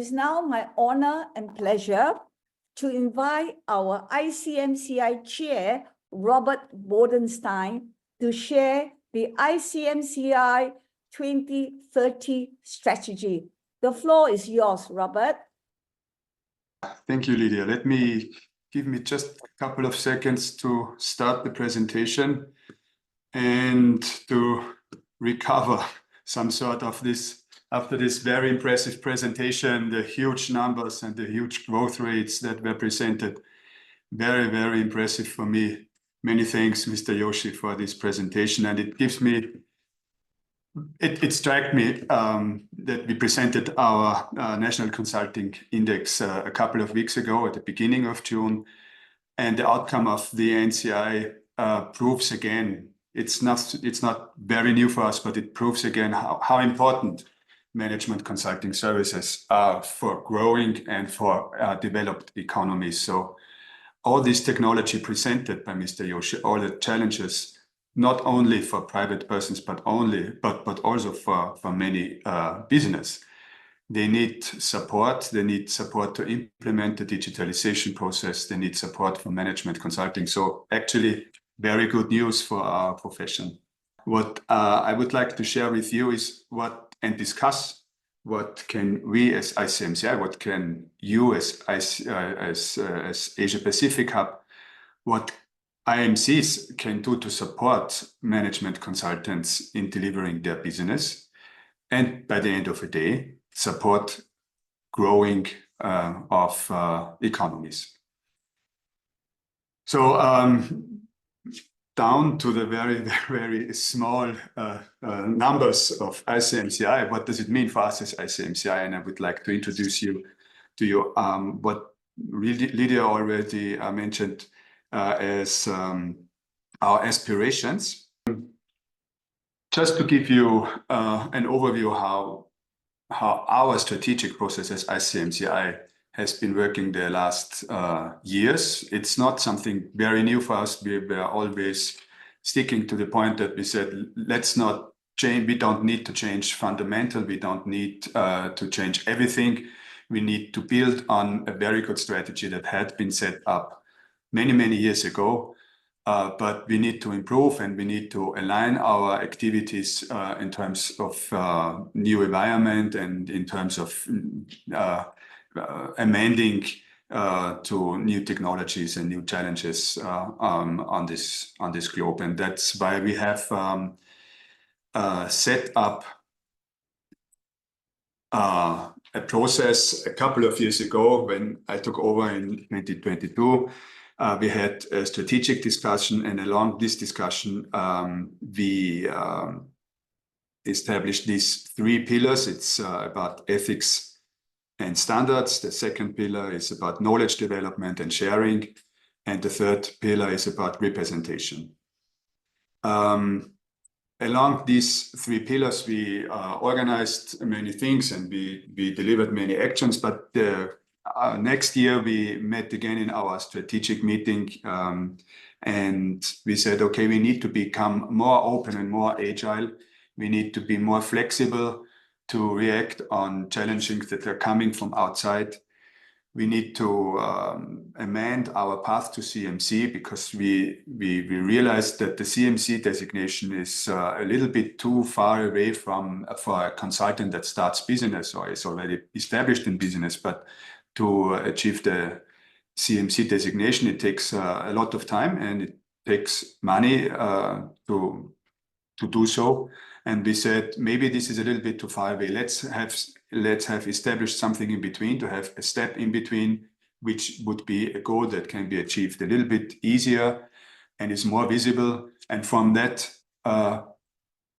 is now my honor and pleasure to invite our ICMCI Chair, Robert Bodenstein, to share the ICMCI 2030 strategy. The floor is yours, Robert. Thank you, Lydia. Give me just a couple of seconds to start the presentation and to recover some sort of this, after this very impressive presentation, the huge numbers and the huge growth rates that were presented. Very, very impressive for me. Many thanks, Mr. Yoshi, for this presentation. And it gives me, it struck me that we presented our National Consulting Index a couple of weeks ago at the beginning of June. And the outcome of the NCI proves again, it's not very new for us, but it proves again how important management consulting services are for growing and for developed economies. So all this technology presented by Mr. Yoshi, all the challenges, not only for private persons, but also for many business. They need support. They need support to implement the digitalization process. They need support for management consulting. So actually, very good news for our profession. What I would like to share with you is and discuss what can we as ICMCI, what can you as Asia Pacific Hub, what IMCs can do to support management consultants in delivering their business, and by the end of the day, support growing of economies. So down to the very, very small numbers of ICMCI, what does it mean for us as ICMCI? And I would like to introduce you to what Lydia already mentioned as our aspirations. Just to give you an overview how our strategic process as ICMCI has been working the last years. It's not something very new for us. We were always sticking to the point that we said, let's not change. We don't need to change fundamental. We don't need to change everything. We need to build on a very good strategy that had been set up many, many years ago. But we need to improve and we need to align our activities in terms of new environment and in terms of amending to new technologies and new challenges on this globe. And that's why we have set up a process a couple of years ago when I took over in 2022. We had a strategic discussion, and along this discussion, we established these 3 pillars. It's about ethics and standards. The second pillar is about knowledge development and sharing. And the third pillar is about representation. Along these 3 pillars, we organized many things and we delivered many actions. But next year, we met again in our strategic meeting and we said, okay, we need to become more open and more agile. We need to be more flexible to react on challenges that are coming from outside. We need to amend our path to CMC because we realized that the CMC designation is a little bit too far away for a consultant that starts business or is already established in business. But to achieve the CMC designation, it takes a lot of time and it takes money to do so. And we said, maybe this is a little bit too far away. Let's have established something in between, to have a step in between, which would be a goal that can be achieved a little bit easier and is more visible. And from that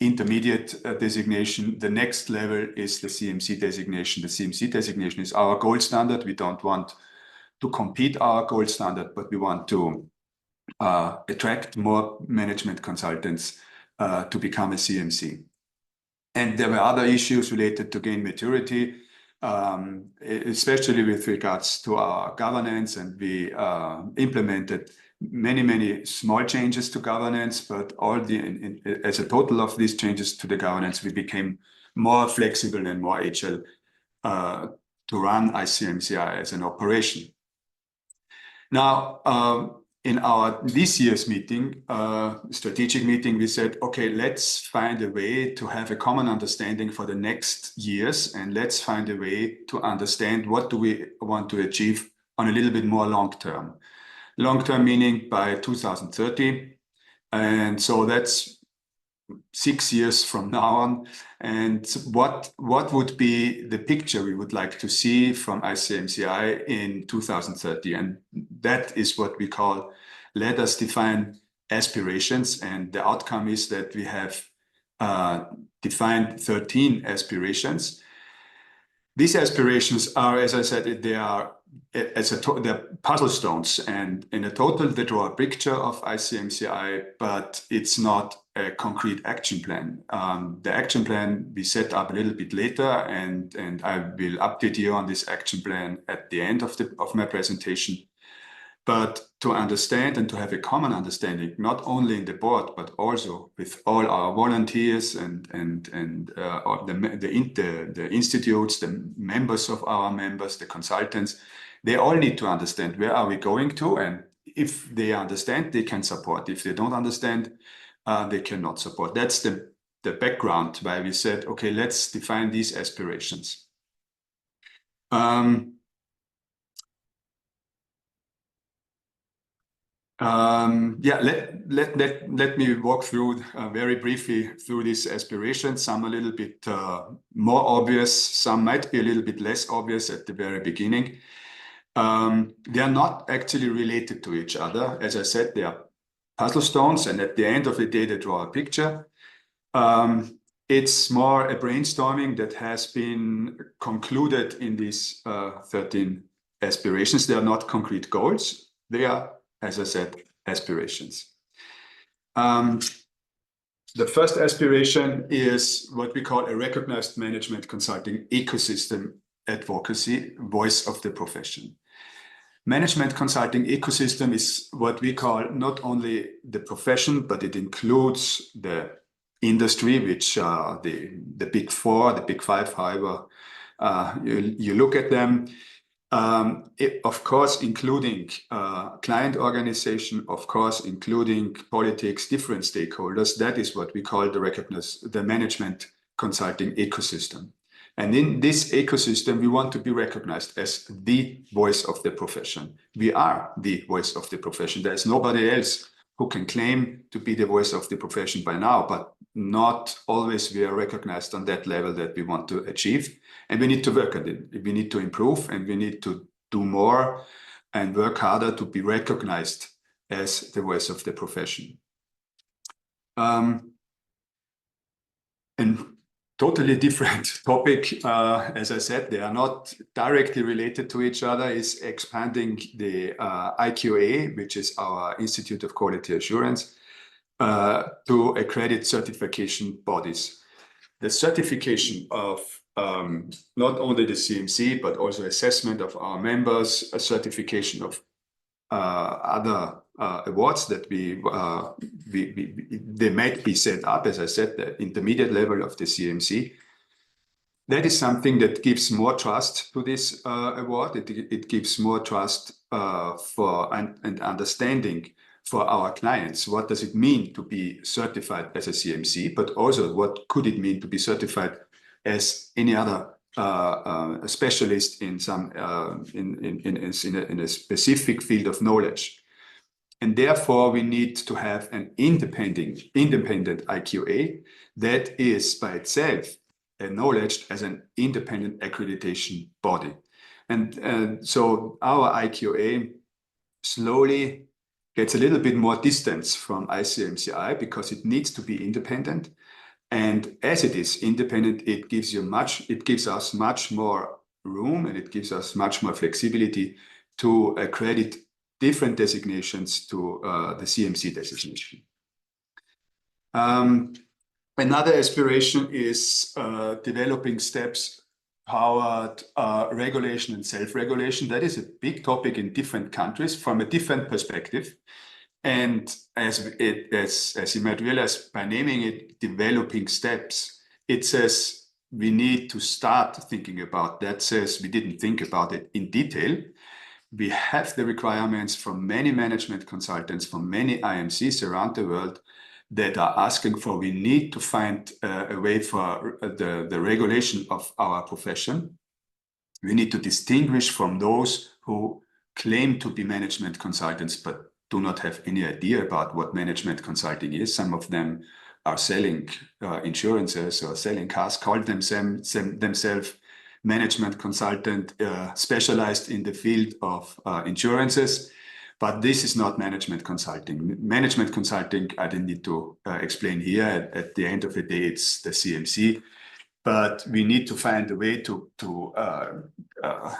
intermediate designation, the next level is the CMC designation. The CMC designation is our gold standard. We don't want to compete our gold standard, but we want to attract more management consultants to become a CMC. And there were other issues related to gain maturity, especially with regards to our governance. And we implemented many small changes to governance, but as a total of these changes to the governance, we became more flexible and more agile to run ICMCI as an operation. Now, in our this year's meeting, strategic meeting, we said, okay, let's find a way to have a common understanding for the next years, and let's find a way to understand what do we want to achieve on a little bit more long term. Long term meaning by 2030. And so that's 6 years from now on. And what would be the picture we would like to see from ICMCI in 2030? And that is what we call, let us define aspirations. And the outcome is that we have defined 13 aspirations. These aspirations are, as I said, they're puzzle stones, and in a total they draw a picture of ICMCI, but it's not a concrete action plan. The action plan we set up a little bit later, and I will update you on this action plan at the end of my presentation. But to understand and to have a common understanding, not only in the board, but also with all our volunteers and the institutes, the members of our members, the consultants, they all need to understand where are we going to, and if they understand, they can support. If they don't understand, they cannot support. That's the background why we said, okay, let's define these aspirations. Let me walk through very briefly through these aspirations. Some a little bit more obvious, some might be a little bit less obvious at the very beginning. They are not actually related to each other. As I said, they are puzzle stones, and at the end of the day, they draw a picture. It's more a brainstorming that has been concluded in these 13 aspirations. They are not concrete goals. They are, as I said, aspirations. The first aspiration is what we call a recognized management consulting ecosystem advocacy, voice of the profession. Management consulting ecosystem is what we call not only the profession, but it includes the industry, which are the big four, the big five, however you look at them. Of course, including client organization, of course, including politics, different stakeholders. That is what we call the management consulting ecosystem. And in this ecosystem, we want to be recognized as the voice of the profession. We are the voice of the profession. There is nobody else who can claim to be the voice of the profession by now, but not always we are recognized on that level that we want to achieve. And we need to work on it. We need to improve, and we need to do more and work harder to be recognized as the voice of the profession. And totally different topic. As I said, they are not directly related to each other, is expanding the IQA, which is our Institute of Quality Assurance, to accredit certification bodies. The certification of not only the CMC, but also assessment of our members, a certification of other awards that they might be set up, as I said, the intermediate level of the CMC. That is something that gives more trust to this award. It gives more trust and understanding for our clients. What does it mean to be certified as a CMC, but also what could it mean to be certified as any other a specialist in some in a specific field of knowledge. And therefore we need to have an independent IQA that is by itself acknowledged as an independent accreditation body. And so our IQA slowly gets a little bit more distance from ICMCI because it needs to be independent. And as it is independent, it gives us much more room, and it gives us much more flexibility to accredit different designations to the CMC designation. Another aspiration is developing steps toward regulation and self-regulation. That is a big topic in different countries from a different perspective. And as you might realize by naming it developing steps, it says we need to start thinking about that says we didn't think about it in detail. We have the requirements from many management consultants, from many IMCs around the world that are asking for, we need to find a way for the regulation of our profession. We need to distinguish from those who claim to be management consultants, but do not have any idea about what management consulting is. Some of them are selling insurances or selling cars, call themselves management consultant specialized in the field of insurances. But this is not management consulting. Management consulting, I didn't need to explain here. At the end of the day, it's the CMC. But we need to find a way to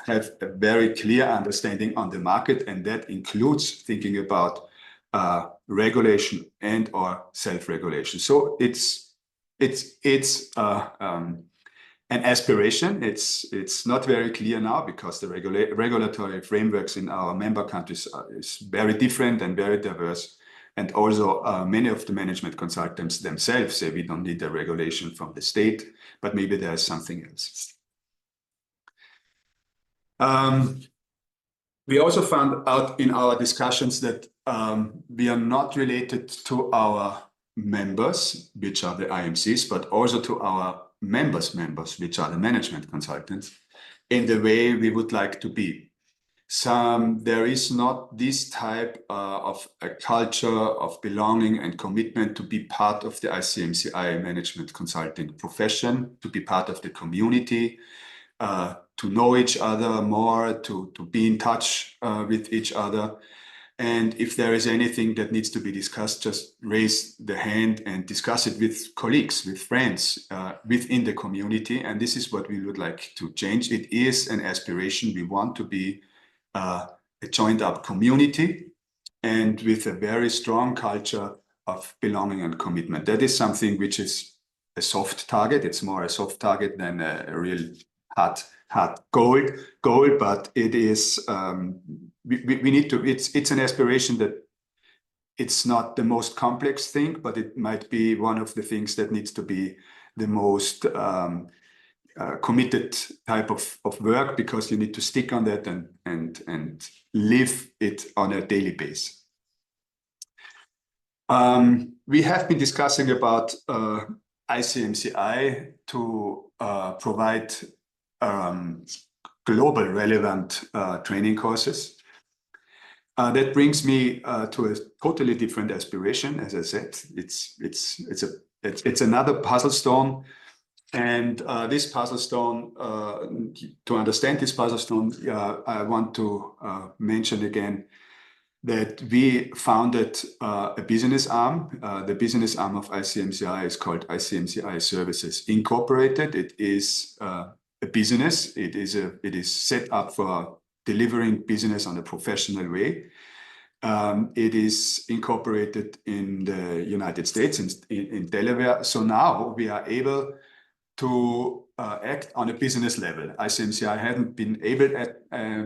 have a very clear understanding on the market, and that includes thinking about regulation and or self-regulation. So it's an aspiration. It's not very clear now because the regulatory frameworks in our member countries is very different and very diverse. And also many of the management consultants themselves say we don't need a regulation from the state, but maybe there's something else. We also found out in our discussions that we are not related to our members, which are the IMCs, but also to our members, which are the management consultants, in the way we would like to be. There is not this type of a culture of belonging and commitment to be part of the ICMCI management consulting profession, to be part of the community, to know each other more, to be in touch with each other. And if there is anything that needs to be discussed, just raise the hand and discuss it with colleagues, with friends within the community. And this is what we would like to change. It is an aspiration. We want to be a joined up community and with a very strong culture of belonging and commitment. That is something which is a soft target. It's more a soft target than a real hard goal, but it is, we need to, it's an aspiration that it's not the most complex thing, but it might be one of the things that needs to be the most committed type of work, because you need to stick on that and live it on a daily basis. We have been discussing about ICMCI to provide global relevant training courses. That brings me to a totally different aspiration. As I said, it's another puzzle stone. And this puzzle stone, to understand this puzzle stone, I want to mention again that we founded a business arm. The business arm of ICMCI is called ICMCI Services Incorporated. It is a business. It is set up for delivering business on a professional way. It is incorporated in the United States, in Delaware. So now we are able to act on a business level. ICMCI hadn't been able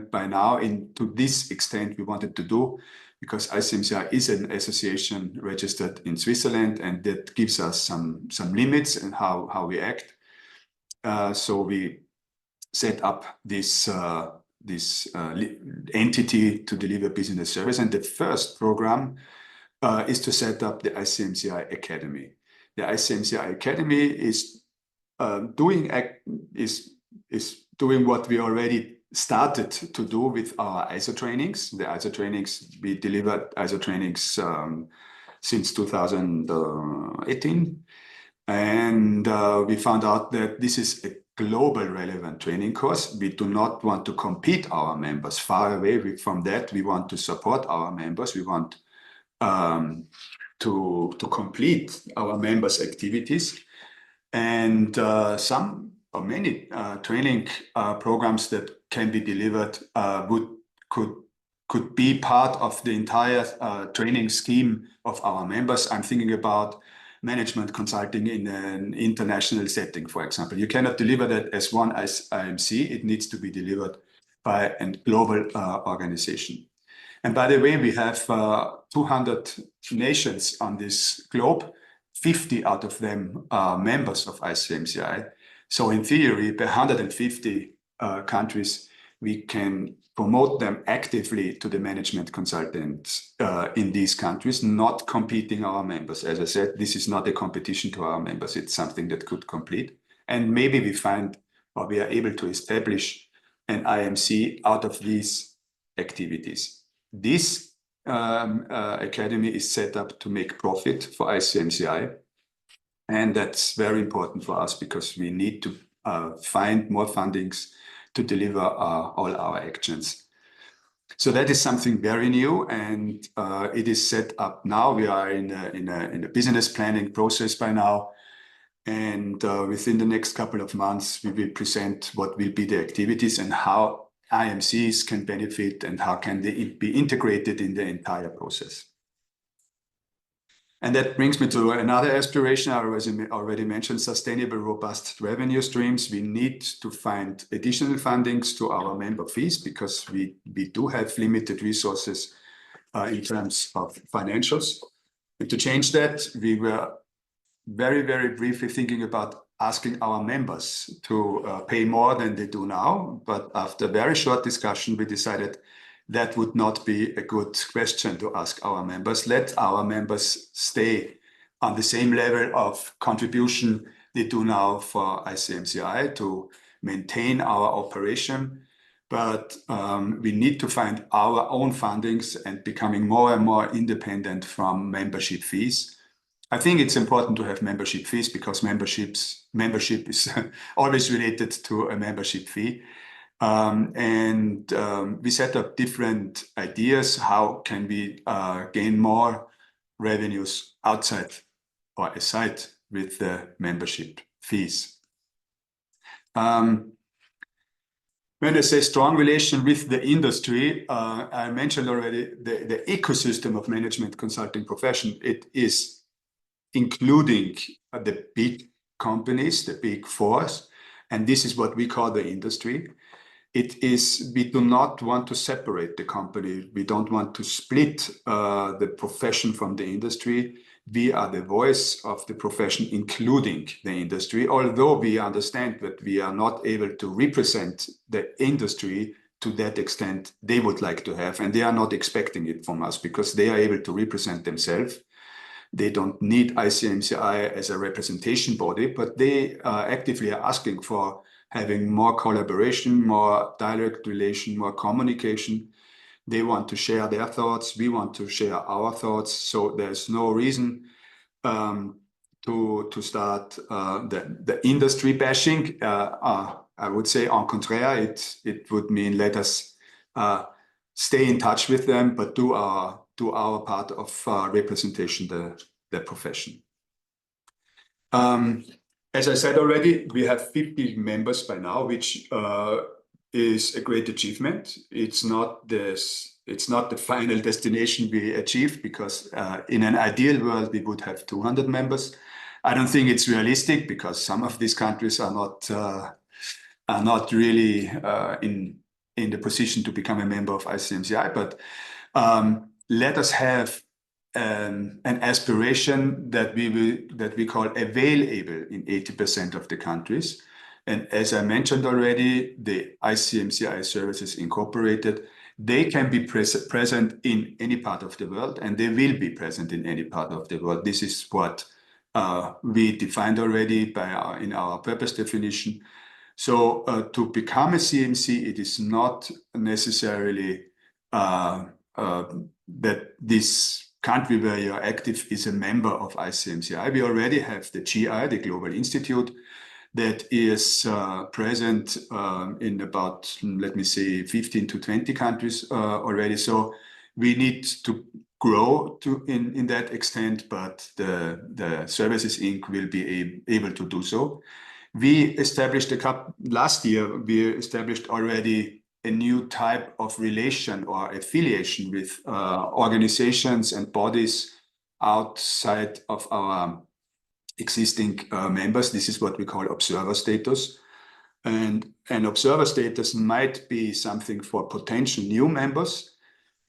by now to this extent we wanted to do, because ICMCI is an association registered in Switzerland, and that gives us some limits in how we act. So we set up this entity to deliver business service, and the first program is to set up the ICMCI Academy. The ICMCI Academy is doing what we already started to do with our ISO trainings. The ISO trainings, we delivered ISO trainings since 2018. And we found out that this is a global relevant training course. We do not want to compete our members. Far away from that, we want to support our members. We want to complete our members' activities. And some or many training programs that can be delivered could be part of the entire training scheme of our members. I'm thinking about management consulting in an international setting, for example. You cannot deliver that as one IMC. It needs to be delivered by a global organization. And by the way, we have 200 nations on this globe. 50 out of them are members of ICMCI. So in theory, by 150 countries, we can promote them actively to the management consultants in these countries, not competing our members. As I said, this is not a competition to our members. It's something that could complete. And maybe we find, or we are able to establish an IMC out of these activities. This academy is set up to make profit for ICMCI. And that's very important for us because we need to find more fundings to deliver all our actions. So that is something very new, and it is set up now. We are in a business planning process by now. And within the next couple of months, we will present what will be the activities and how IMCs can benefit and how can they be integrated in the entire process. And that brings me to another aspiration. I already mentioned sustainable, robust revenue streams. We need to find additional fundings to our member fees because we do have limited resources in terms of financials. And to change that, we were very, very briefly thinking about asking our members to pay more than they do now. But after a very short discussion, we decided that would not be a good question to ask our members. Let our members stay on the same level of contribution they do now for ICMCI to maintain our operation. But we need to find our own fundings and becoming more and more independent from membership fees. I think it's important to have membership fees because membership is always related to a membership fee. We set up different ideas. How can we gain more revenues outside or aside with the membership fees? When I say strong relation with the industry, I mentioned already the ecosystem of management consulting profession. It is including the big companies, the big fours, and this is what we call the industry. It is, we do not want to separate the company. We don't want to split the profession from the industry. We are the voice of the profession, including the industry, although we understand that we are not able to represent the industry to that extent they would like to have, and they are not expecting it from us because they are able to represent themselves. They don't need ICMCI as a representation body, but they actively are asking for having more collaboration, more direct relation, more communication. They want to share their thoughts. We want to share our thoughts. So there's no reason to start the industry bashing. I would say, en contraire, it would mean let us stay in touch with them, but do our part of representation the profession. As I said already, we have 50 members by now, which is a great achievement. It's not the final destination we achieved because in an ideal world we would have 200 members. I don't think it's realistic because some of these countries are not really in the position to become a member of ICMCI. But let us have an aspiration that we call available in 80% of the countries. And as I mentioned already, the ICMCI Services Incorporated, they can be present in any part of the world, and they will be present in any part of the world. This is what we defined already in our purpose definition. So to become a CMC, it is not necessarily that this country where you're active is a member of ICMCI. We already have the GI, the Global Institute, that is present in about, let me say, 15 to 20 countries already. So we need to grow in that extent, but the Services Inc. will be able to do so. We established last year, we established already a new type of relation or affiliation with organizations and bodies outside of our existing members. This is what we call observer status. And an observer status might be something for potential new members.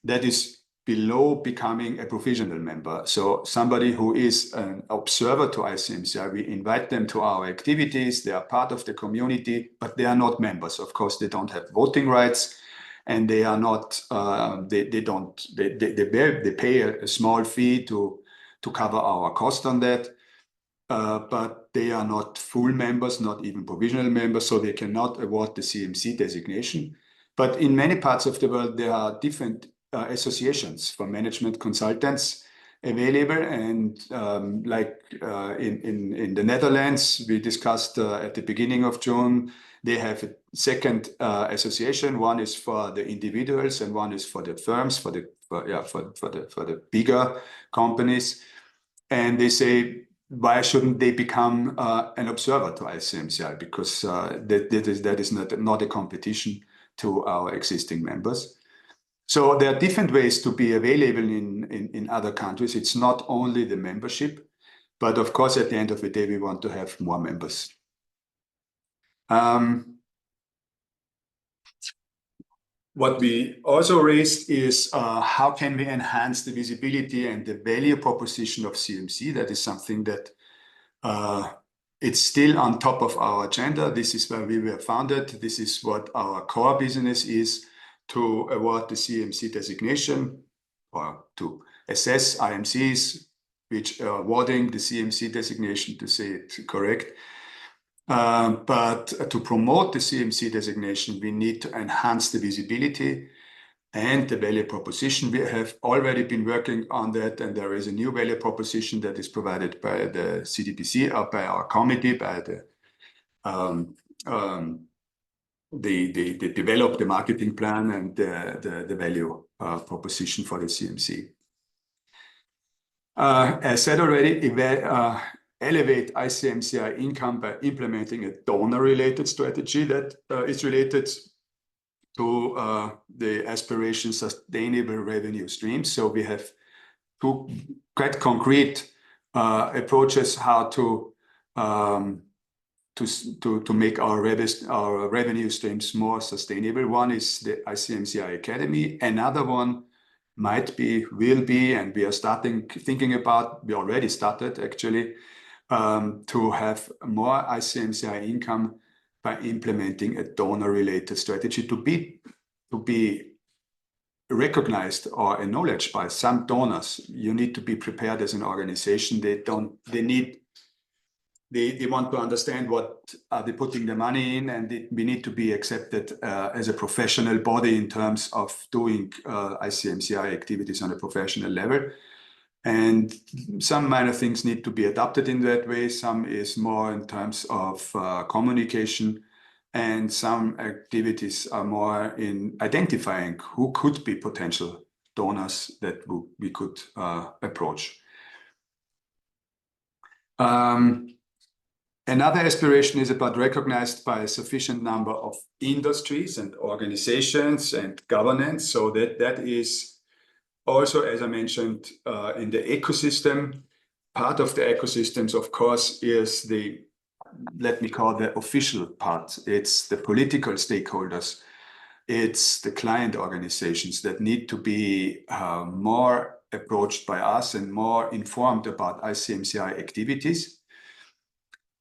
That is below becoming a provisional member. So somebody who is an observer to ICMCI, we invite them to our activities. They are part of the community, but they are not members. Of course, they don't have voting rights, and they are not. They pay a small fee to cover our cost on that. But they are not full members, not even provisional members, so they cannot award the CMC designation. But in many parts of the world, there are different associations for management consultants available. And in the Netherlands, we discussed at the beginning of June, they have a second association. One is for the individuals and one is for the firms, for the bigger companies. And they say, why shouldn't they become an observer to ICMCI? Because that is not a competition to our existing members. So there are different ways to be available in other countries. It's not only the membership, but of course, at the end of the day, we want to have more members. What we also raised is how can we enhance the visibility and the value proposition of CMC? That is something that it's still on top of our agenda. This is where we were founded. This is what our core business is, to award the CMC designation or to assess IMCs which are awarding the CMC designation, to say it correct. But to promote the CMC designation, we need to enhance the visibility and the value proposition. We have already been working on that, and there is a new value proposition that is provided by the CDPC, or by our committee, by they develop the marketing plan and the value proposition for the CMC. As said already, elevate ICMCI income by implementing a donor-related strategy that is related to the Aspirations sustainable revenue streams. So we have two quite concrete approaches how to make our revenue streams more sustainable. One is the ICMCI Academy. Another one will be, and we are thinking about, we already started actually, to have more ICMCI income by implementing a donor-related strategy to be recognized or acknowledged by some donors. You need to be prepared as an organization. They want to understand what are they putting the money in, and we need to be accepted as a professional body in terms of doing ICMCI activities on a professional level. And some minor things need to be adapted in that way. Some is more in terms of communication, and some activities are more in identifying who could be potential donors that we could approach. Another aspiration is about recognized by a sufficient number of industries and organizations and governance. So that is also, as I mentioned, in the ecosystem. Part of the ecosystems, of course, is let me call the official part. It's the political stakeholders. It's the client organizations that need to be more approached by us and more informed about ICMCI activities.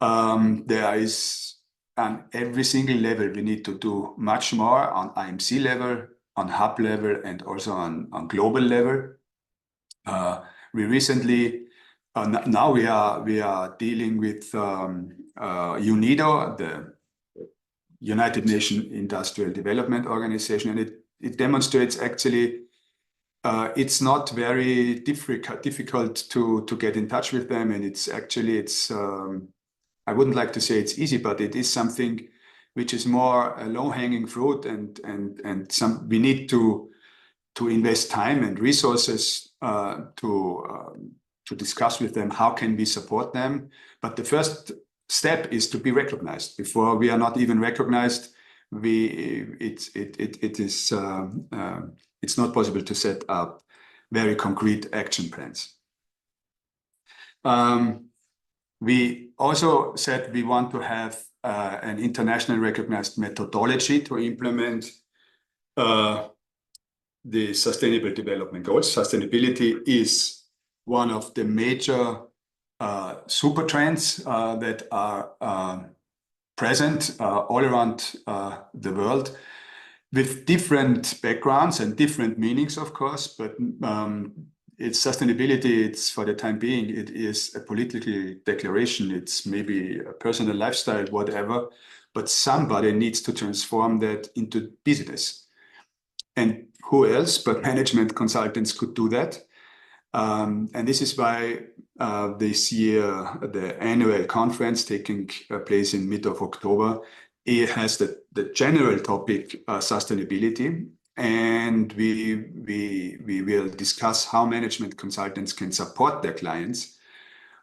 There is, on every single level, we need to do much more on IMC level, on hub level, and also on global level. We recently, now we are dealing with UNIDO, the United Nations Industrial Development Organization, and it demonstrates actually it's not very difficult to get in touch with them, and it's I wouldn't like to say it's easy, but it is something which is more a low-hanging fruit, and we need to invest time and resources to discuss with them how can we support them. But the first step is to be recognized. Before we are not even recognized, it's not possible to set up very concrete action plans. We also said we want to have an internationally recognized methodology to implement the Sustainable Development Goals. Sustainability is one of the major super trends that are present all around the world, with different backgrounds and different meanings, of course, but it's sustainability. It's, for the time being, it is a political declaration. It's maybe a personal lifestyle, whatever, but somebody needs to transform that into business. And who else but management consultants could do that? And this is why this year, the annual conference taking place in mid of October, it has the general topic sustainability. And we will discuss how management consultants can support their clients,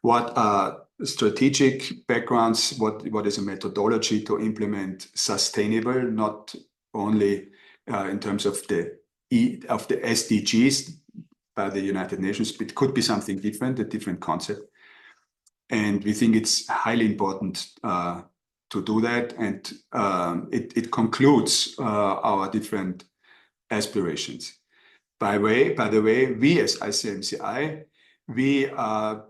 what are strategic backgrounds, what is a methodology to implement sustainable, not only in terms of the SDGs by the United Nations, but it could be something different, a different concept. And we think it's highly important to do that. And it concludes our different aspirations. By the way, we as ICMCI, we are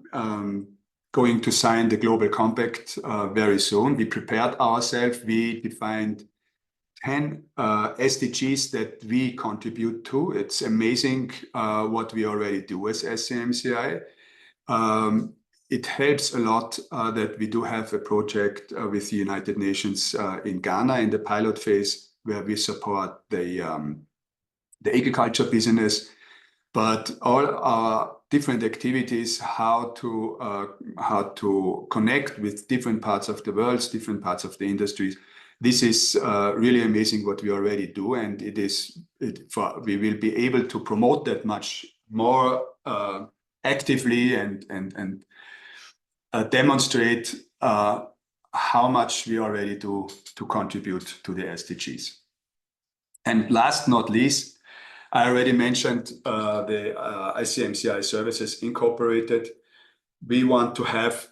going to sign the Global Compact very soon. We prepared ourselves. We defined 10 SDGs that we contribute to. It's amazing what we already do as ICMCI. It helps a lot that we do have a project with the United Nations in Ghana in the pilot phase, where we support the agriculture business, but all our different activities, how to connect with different parts of the world, different parts of the industries. This is really amazing what we already do, and we will be able to promote that much more actively and demonstrate how much we already do to contribute to the SDGs. And last not least, I already mentioned the ICMCI Services Incorporated. We want to have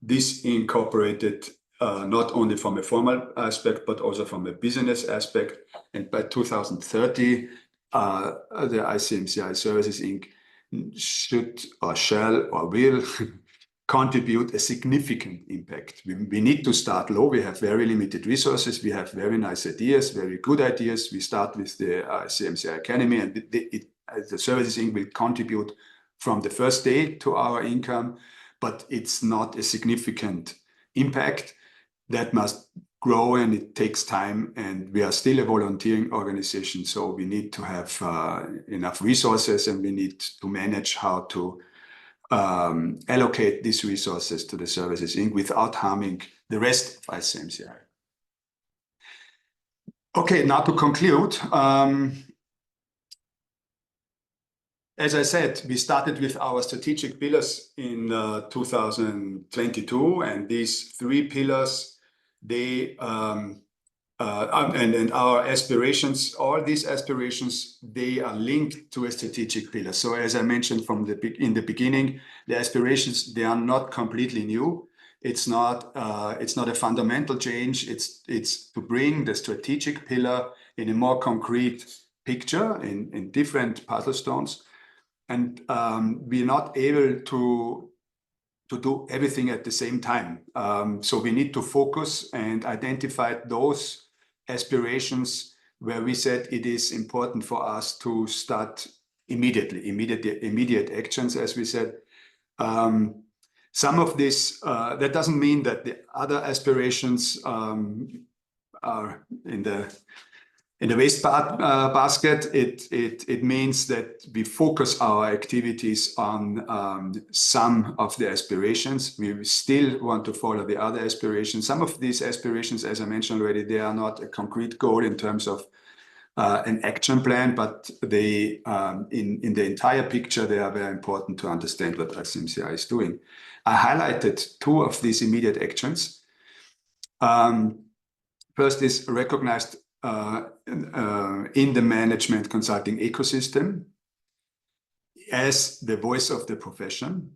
this incorporated not only from a formal aspect, but also from a business aspect. And by 2030, the ICMCI Services Inc. should or shall or will contribute a significant impact. We need to start low. We have very limited resources. We have very nice ideas, very good ideas. We start with the ICMCI Academy, and the Services Inc. will contribute from the first day to our income, but it's not a significant impact. That must grow, and it takes time, and we are still a volunteering organization, so we need to have enough resources, and we need to manage how to allocate these resources to the Services Inc. without harming the rest of ICMCI. Okay, now to conclude, as I said, we started with our strategic pillars in 2022, and these 3 pillars, they and our aspirations, all these aspirations, they are linked to a strategic pillar. So as I mentioned in the beginning, the aspirations, they are not completely new. It's not a fundamental change. It's to bring the strategic pillar in a more concrete picture in different puzzle stones. And we're not able to do everything at the same time. So we need to focus and identify those aspirations where we said it is important for us to start immediate actions, as we said. Some of this, that doesn't mean that the other aspirations are in the waste basket. It means that we focus our activities on some of the aspirations. We still want to follow the other aspirations. Some of these aspirations, as I mentioned already, they are not a concrete goal in terms of an action plan, but they, in the entire picture, they are very important to understand what ICMCI is doing. I highlighted 2 of these immediate actions. First is recognized in the management consulting ecosystem as the voice of the profession.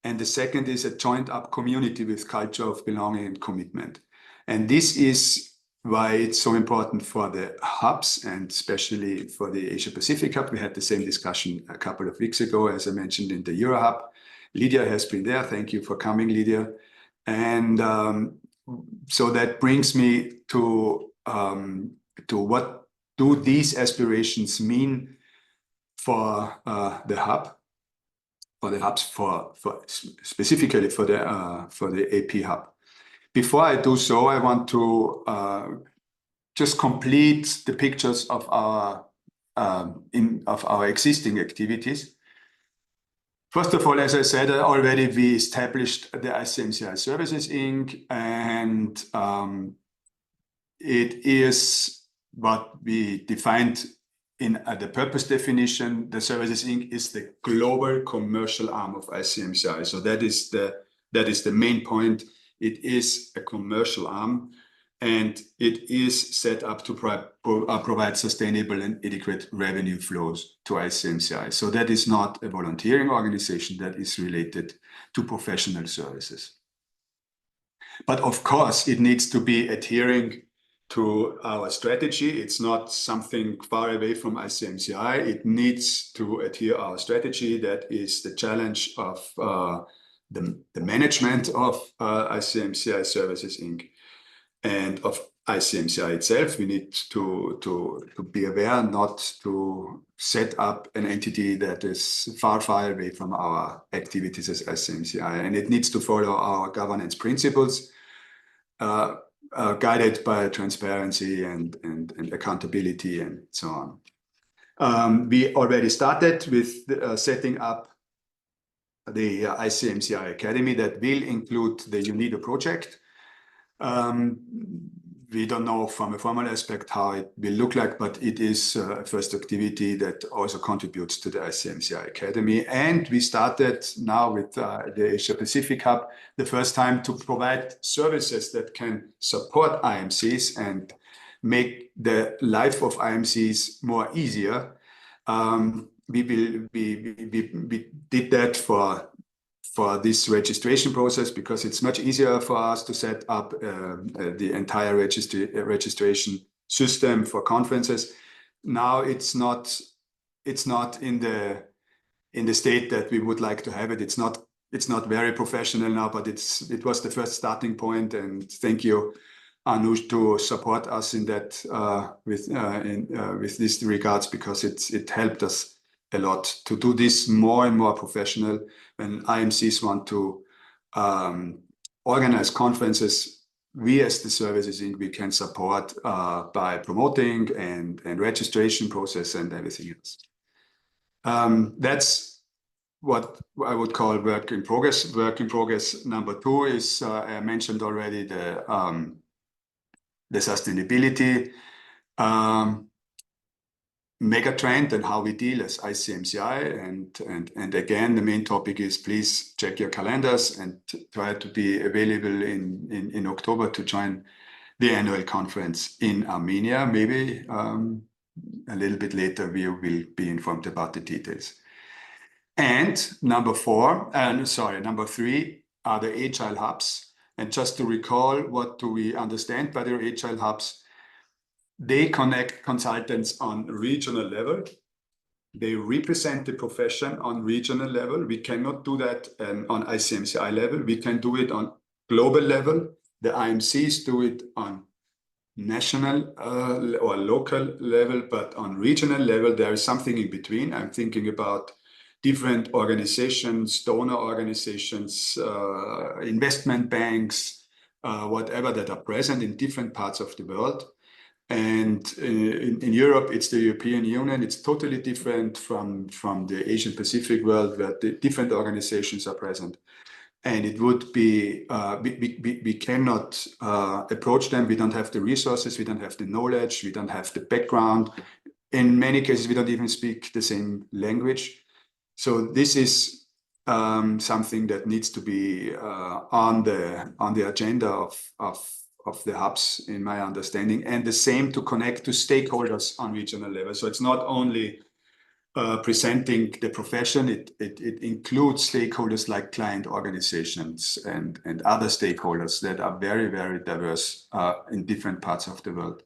And the second is a joined up community with culture of belonging and commitment. And this is why it's so important for the hubs and especially for the Asia Pacific hub. We had the same discussion a couple of weeks ago, as I mentioned, in the Euro hub. Lydia has been there. Thank you for coming, Lydia. And so that brings me to what do these aspirations mean for the hub, for the hubs, for specifically for the AP hub. Before I do so, I want to just complete the pictures of our existing activities. First of all, as I said already, we established the ICMCI Services Inc. and it is what we defined in the purpose definition. The Services Inc. is the global commercial arm of ICMCI. So that is the main point. It is a commercial arm, and it is set up to provide sustainable and adequate revenue flows to ICMCI. So that is not a volunteering organization, that is related to professional services. But of course, it needs to be adhering to our strategy. It's not something far away from ICMCI. It needs to adhere our strategy. That is the challenge of the management of ICMCI Services Inc. and of ICMCI itself. We need to be aware not to set up an entity that is far, far away from our activities as ICMCI. And it needs to follow our governance principles, guided by transparency and accountability and so on. We already started with setting up the ICMCI Academy that will include the UNIDO project. We don't know from a formal aspect how it will look like, but it is a first activity that also contributes to the ICMCI Academy. And we started now with the Asia Pacific Hub, the first time to provide services that can support IMCs and make the life of IMCs more easier. We did that for this registration process because it's much easier for us to set up the entire registration system for conferences. Now it's not in the state that we would like to have it. It's not very professional now, but it was the first starting point. And thank you, Anush, to support us in that with this regards, because it helped us a lot to do this more and more professional. When IMCs want to organize conferences, we as the Services Inc., we can support by promoting and registration process and everything else. That's what I would call work in progress. Work in progress number 2 is, I mentioned already, the sustainability mega trend and how we deal as ICMCI. And again, the main topic is please check your calendars and try to be available in October to join the annual conference in Armenia. Maybe a little bit later we will be informed about the details. And number 3 are the agile hubs. And just to recall, what do we understand by the agile hubs? They connect consultants on regional level. They represent the profession on regional level. We cannot do that on ICMCI level. We can do it on global level. The IMCs do it on national or local level, but on regional level, there is something in between. I'm thinking about different organizations, donor organizations, investment banks, whatever, that are present in different parts of the world. And in Europe, it's the European Union. It's totally different from the Asian Pacific world, where the different organizations are present. And it would be, we cannot approach them. We don't have the resources. We don't have the knowledge. We don't have the background. In many cases, we don't even speak the same language. So this is something that needs to be on the agenda of the hubs, in my understanding, and the same to connect to stakeholders on regional level. So it's not only presenting the profession. It includes stakeholders like client organizations and other stakeholders that are very, very diverse in different parts of the world.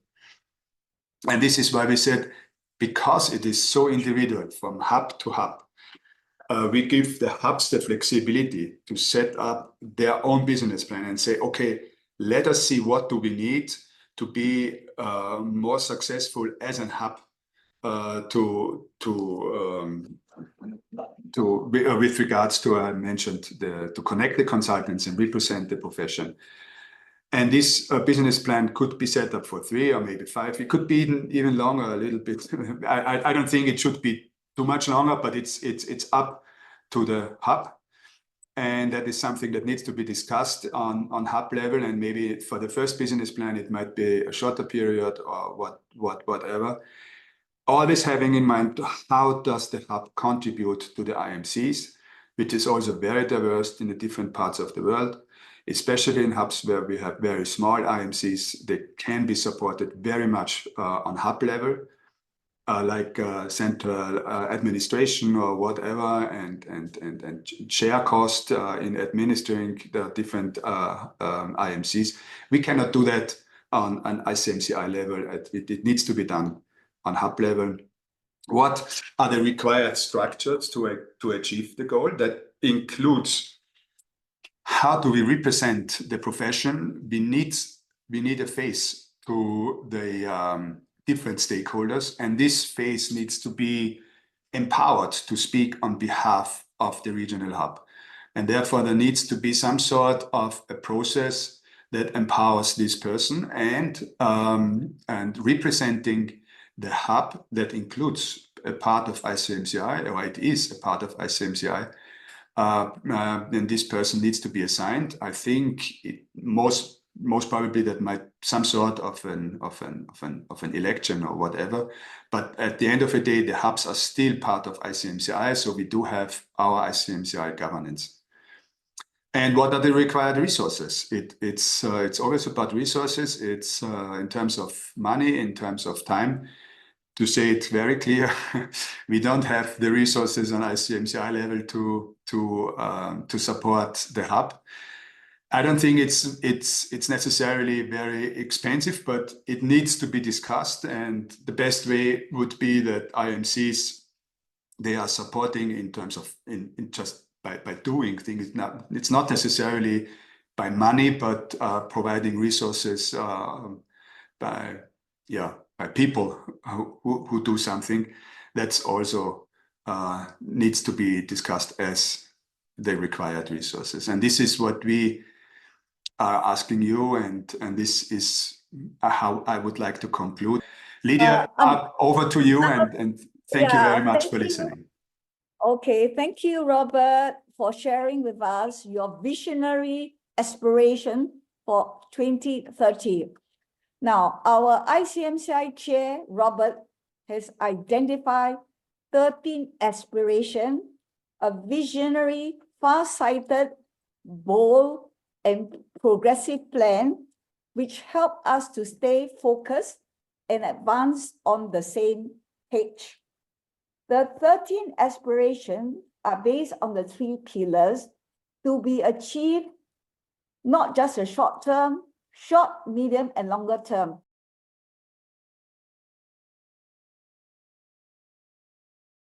And this is why we said, because it is so individual from hub to hub, we give the hubs the flexibility to set up their own business plan and say, okay, let us see what do we need to be more successful as a hub with regards to, I mentioned, to connect the consultants and represent the profession. And this business plan could be set up for 3 or maybe 5. It could be even longer, a little bit. I don't think it should be too much longer, but it's up to the hub. And that is something that needs to be discussed on hub level. And maybe for the first business plan, it might be a shorter period or whatever. Always having in mind, how does the hub contribute to the IMCs, which is also very diverse in the different parts of the world, especially in hubs where we have very small IMCs. They can be supported very much on hub level, like central administration or whatever, and share cost in administering the different IMCs. We cannot do that on an ICMCI level. It needs to be done on hub level. What are the required structures to achieve the goal? That includes, how do we represent the profession? We need a face to the different stakeholders, and this face needs to be empowered to speak on behalf of the regional hub. And therefore, there needs to be some sort of a process that empowers this person and representing the hub that includes a part of ICMCI, or it is a part of ICMCI. And this person needs to be assigned. I think most probably that might some sort of an election or whatever. But at the end of the day, the hubs are still part of ICMCI, so we do have our ICMCI governance. And what are the required resources? It's always about resources. It's in terms of money, in terms of time. To say it very clear, we don't have the resources on ICMCI level to support the hub. I don't think it's necessarily very expensive, but it needs to be discussed. And the best way would be that IMCs, they are supporting in terms of in just by doing things. It's not necessarily by money, but providing resources by people who do something. That's also needs to be discussed as the required resources. And this is what we are asking you, and this is how I would like to conclude. Lydia, over to you, and thank you very much for listening. Okay, thank you, Robert, for sharing with us your visionary aspiration for 2030. Now, our ICMCI chair, Robert, has identified 13 aspirations, a visionary, far-sighted, bold, and progressive plan, which help us to stay focused and advance on the same page. The 13 aspirations are based on the 3 pillars to be achieved, not just a short term, short, medium, and longer term.